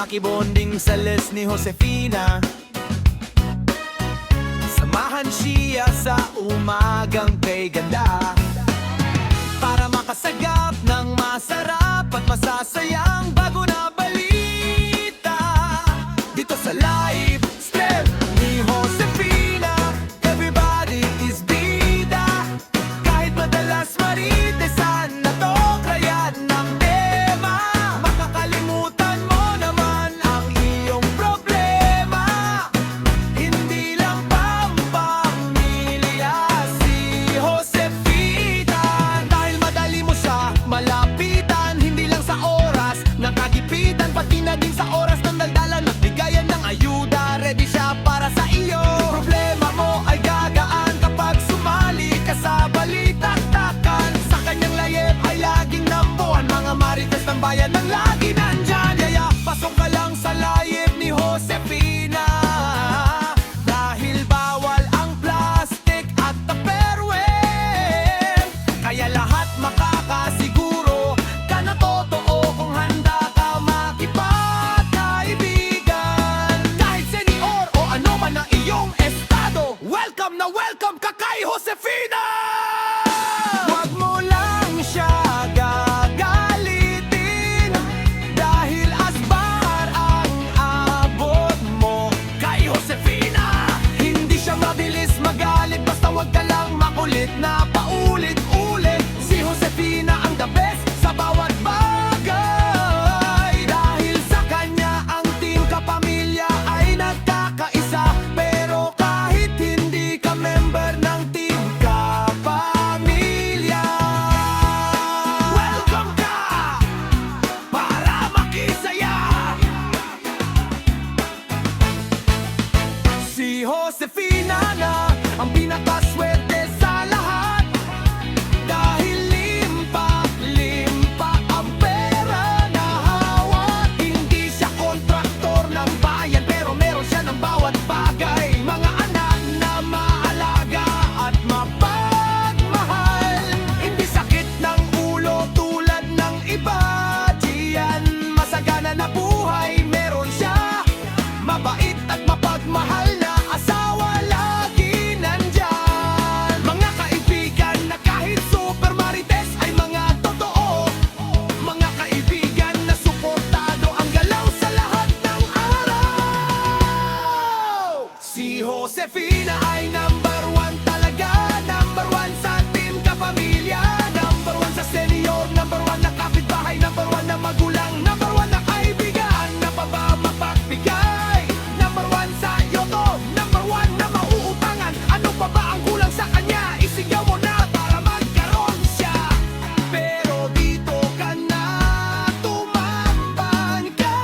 makibonding sa les ni Josefina. Samahan siya sa umagang kay ganda, para makasagap ng masarap at masasayang bago na balita. Dito sa live step ni Josefina, everybody is bida. Kahit madalas maritesan na to, kaya ng tema, makakalimutan mo naman ang iyong problema. Hindi lang pampamilya si Josefina, dahil madali mo siya malapitan. Hindi lang sa oras ng kagipitan, pati na din sa oras ng daldalan at bigayan ng ayuda. Ready siya para sa iyo. Problema mo ay gagaan kapag sumali ka sa balita-takan. Sa kanyang layep ay laging nambuhan, mga marites ng bayan ng lagi nandyan. Kaya pasok ka lang sa layep ni Josefina, dahil bawal ang plastic at tupperware. Kaya lahat makakasiguro ka na totoo kung handa ka makipagkaibigan. Kahit senior o ano man ang iyong estado, welcome na welcome ka kay Josefina! Huwag mo lang siya gagalitin, dahil asbar ang abot mo kay Josefina. Hindi siya mabilis magalit, basta wag ka lang makulit na paulit-ulit. Si Josefina ang the best sa bawat bagay, dahil sa kanya ang team kapamilya ay nagkakaisa. Pero kahit hindi ka member ng team kapamilya, welcome ka para makisaya. Si Josefina na ang pinakaswerte sa lahat, dahil limpa-limpa ang pera na hawak. Hindi siya kontraktor ng bayan, pero meron siya ng bawat bagay. Mga anak na maalaga at mapagmahal. Hindi sakit ng ulo tulad ng iba. Diyan masagana na buhay meron siya. Mabait at mapagmahal na asawa, lagi nandyan. Mga kaibigan na kahit super marites ay mga totoo. Mga kaibigan na suportado ang galaw sa lahat ng araw. Si Josefina ay number one talaga. Number one sa team kapamilya, number one sa senior, number one na kapitbahay, number one na magulang, number one na kaibigan na pa ba mapagbigay, number one sa yoto, number one na mauutangan. Ano pa ba ang kulang sa kanya? Isigaw mo na para magkaroon siya. Pero dito ka na tumambang kay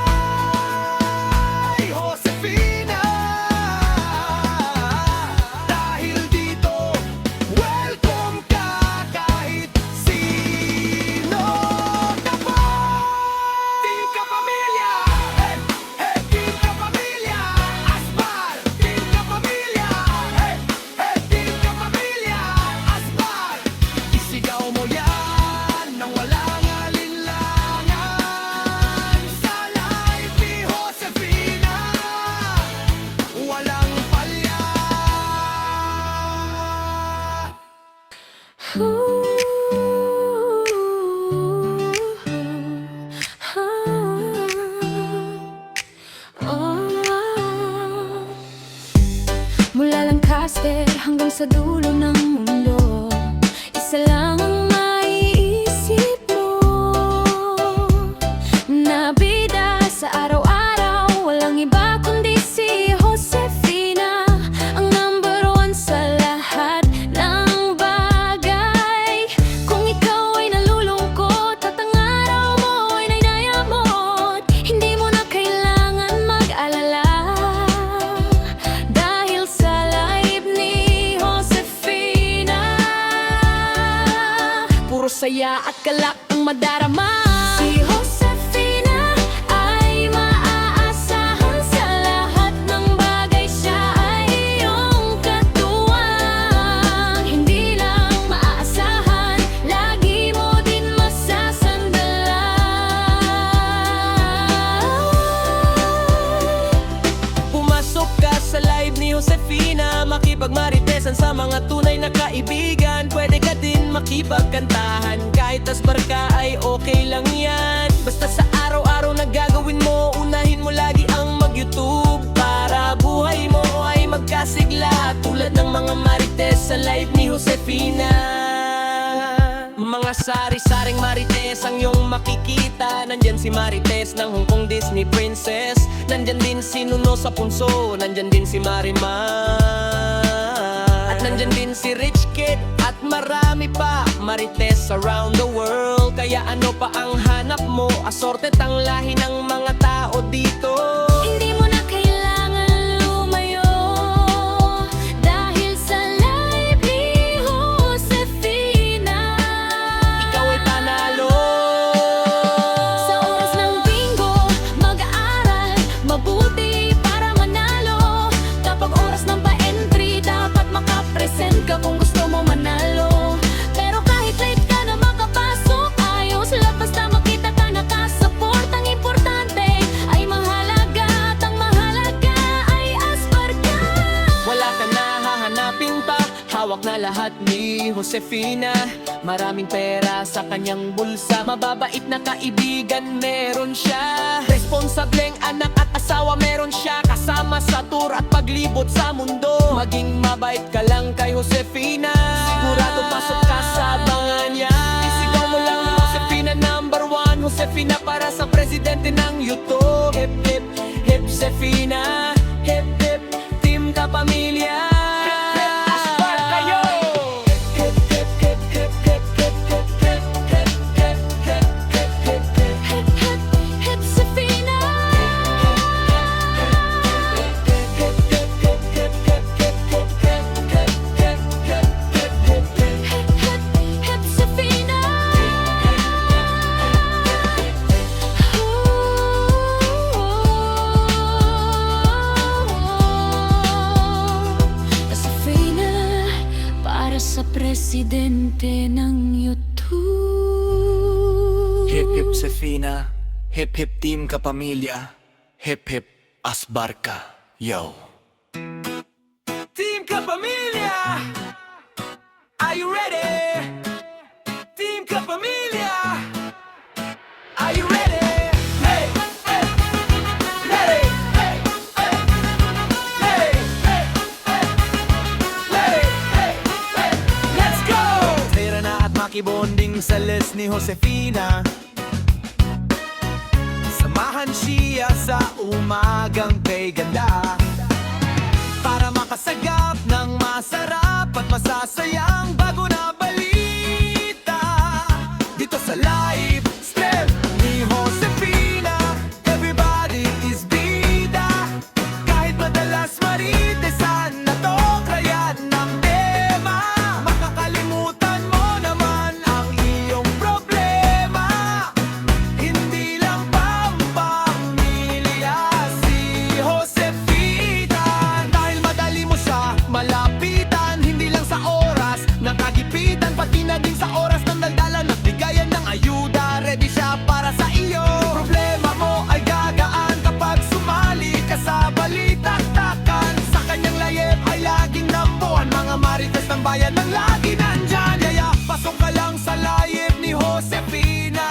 Josefina, dahil dito welcome ka kahit sino ka pa. Team Kapamilya, hey, hey, Team Kapamilya. Asbar, Team Kapamilya, hey, hey, Team Kapamilya. Asbar, isigaw mo yan nang walang alinlangan. Sa live ni Josefina, walang palya. Mula Lancaster hanggang sa dulo ng mundo, isa lang ang maiisip mo, na bida sa araw-araw. Walang iba kundi si Josefina, ang number one sa lahat ng bagay. Kung ikaw ay nalulungkot at ang araw mo ay nainayamot, hindi mo na kailangan mag-alala, dahil sa live ni Josefina, puro saya at galak ang madarama. Si Josefina ay maaasahan sa lahat ng bagay. Siya ay iyong katuwang. Hindi lang maaasahan, lagi mo din masasandalan. sa mga tunay na kaibigan. Pwede ka din makipagkantahan, kahit asbar ka ay okay lang yan. Basta sa araw-araw na gagawin mo, unahin mo lagi ang mag-YouTube, para buhay mo ay magkasigla, tulad ng mga marites sa live ni Josefina. Mga sari-saring marites ang iyong makikita. Nandyan si Marites ng Hong Kong Disney Princess, nandyan din si Nuno sa Punso, nandyan din si Marimar, at nandyan din si Rich Kid, at marami pa marites around the world. Kaya ano pa ang hanap mo? Assorted ang lahi ng mga tao dito. Hindi mo na kailangan lumayo, dahil sa live ni Josefina Ikaw ay panalo. sa oras ng bingo, mag-aaral mabuti para manalo. Kapag oras ng pa-entry, dapat makapresent ka kung gusto mo manalo. Pero kahit late ka na makapasok, ayos lang basta makita ka nakasupport. Ang importante ay mahalaga, at ang mahalaga ay asbar ka. Wala ka na hahanapin pa, hawak na lahat ni Josefina. Maraming pera sa kanyang bulsa, mababait na kaibigan meron siya. Responsableng anak at asawa meron siya, kasama sa tour at paglibot sa mundo. Maging mabait ka lang kay Josefina, sigurado pasok ka sa abangan niya. Isigaw mo lang Josefina #1, Josefina para sa presidente ng YouTube. Hip hip hip Josefina, hip hip team ka pamilya. Asbar kayo! Hip hip hip hip hip hip hip hip hip hip hip hip hip hip. Hip hip hip Josefina, hip hip Josefina. Josefina para sa presidente ng YouTube. Hip hip Josefina, hip hip team kapamilya, hip hip asbar ka, yo. Team kapamilya, are you ready? Team kapamilya, are you ready? Hey, hey, ready? Hey, hey, hey, hey, hey, ready? Hey, hey, let's go! Tira na at makibonding sa list ni Josefina. Samahan siya sa umagang kay ganda, para makasagap ng masarap at masasayang bago na balita. Dito sa live stream ni Josefina, everybody is bida. Kahit madalas maritesan na to, kaya ng tema, makakalimutan mo naman ang iyong problema. Hindi lang pampamilya si Josefina, dahil madali mo siya malapitan. Hindi lang sa oras nakagipitan, pati na din sa oras ng daldalan at bigayan ng ayuda. Ready siya para sa iyo. Problema mo ay gagaan kapag sumali ka sa balita-takan. Sa kanyang layep ay laging nambuhan, mga marites ng bayan ng lagi nandyan. Kaya pasok ka lang sa layep ni Josefina,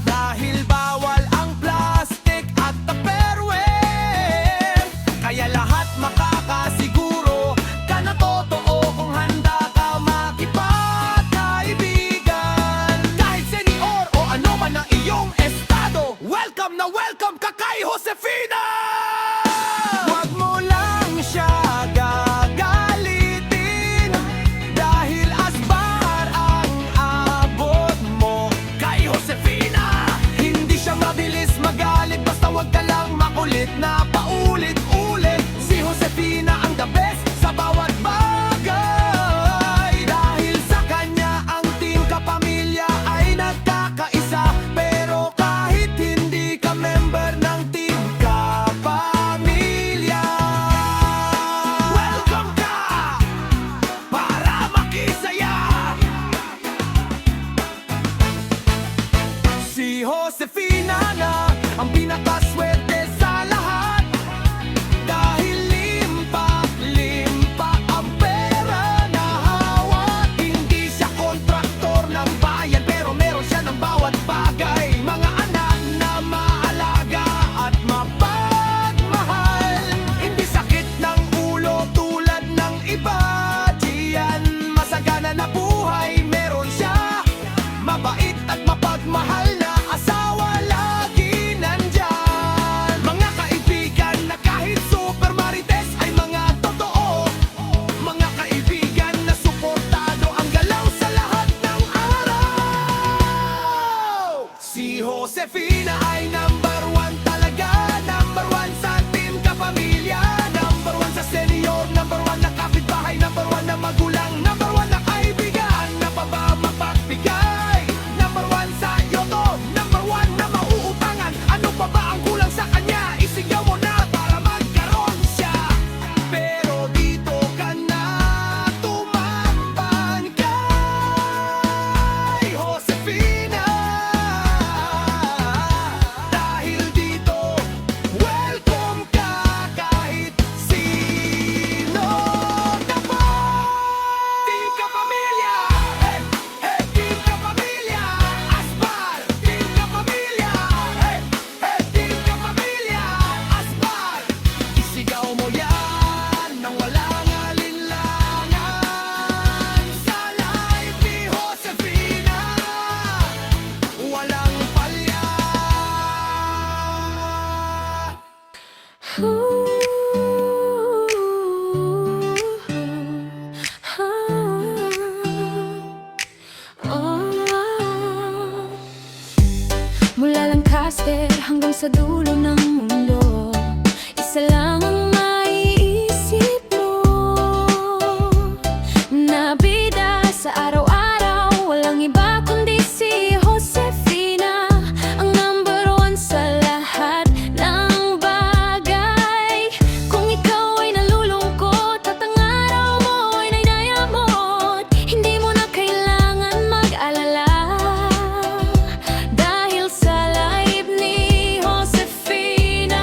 dahil bawal ang plastic at tupperware. Kaya lahat makakasiguro ka na totoo kung handa ka makipagkaibigan. Kahit senior o ano man ang iyong estado, welcome na welcome ka kay Josefina! Huwag mo lang siya gagalitin, dahil asbar ang abot mo kay Josefina. Hindi siya mabilis magalit, basta wag ka lang makulit na paulit-ulit. Si Josefina ang the best sa bawat bagay, dahil sa kanya ang team kapamilya ay nagkakaisa. Pero kahit hindi ka member ng team kapamilya, welcome ka para makisaya. Si Josefina na ang pinakaswerte sa lahat, Mula Lancaster hanggang sa dulo ng mundo, isa lang ang maiisip mo na bida sa araw-araw. Walang iba kundi si Josefina, ang number one sa lahat ng bagay. Kung ikaw ay nalulungkot at ang araw mo ay nainayamot, hindi mo na kailangan mag-alala, dahil sa live ni Josefina,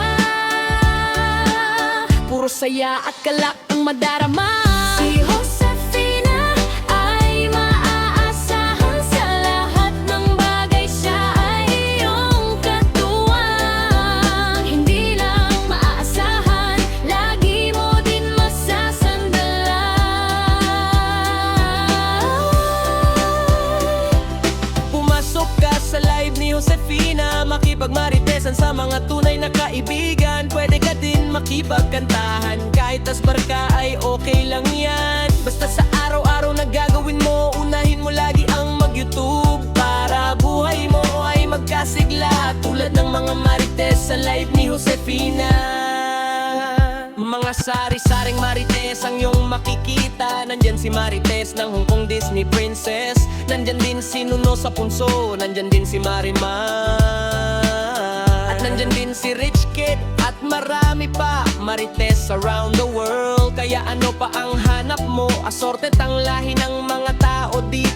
puro saya at galak ang madarama. Si Josefina ay maaasahan sa lahat ng bagay. Siya ay iyong katuwang, hindi lang maaasahan, lagi mo din masasandalan. Pumasok ka sa live ni Josefina, makipagmaritesan sa mga tunay na kaibigan. Pwede ka din makipagkantahan, kahit asbar ka ay okay lang yan. Basta sa araw-araw na gagawin mo, unahin mo lagi ang mag-YouTube, para buhay mo ay magkasigla, tulad ng mga marites sa live ni Josefina. Mga sari-saring marites ang iyong makikita. Nandyan si Marites ng Hong Kong Disney Princess, nandyan din si Nuno sa Punso, nandyan din si Marimar, at nandyan din si Rich Kid, at marami pa marites around the world. Kaya ano pa ang hanap mo? Asortet ang lahi ng mga tao dito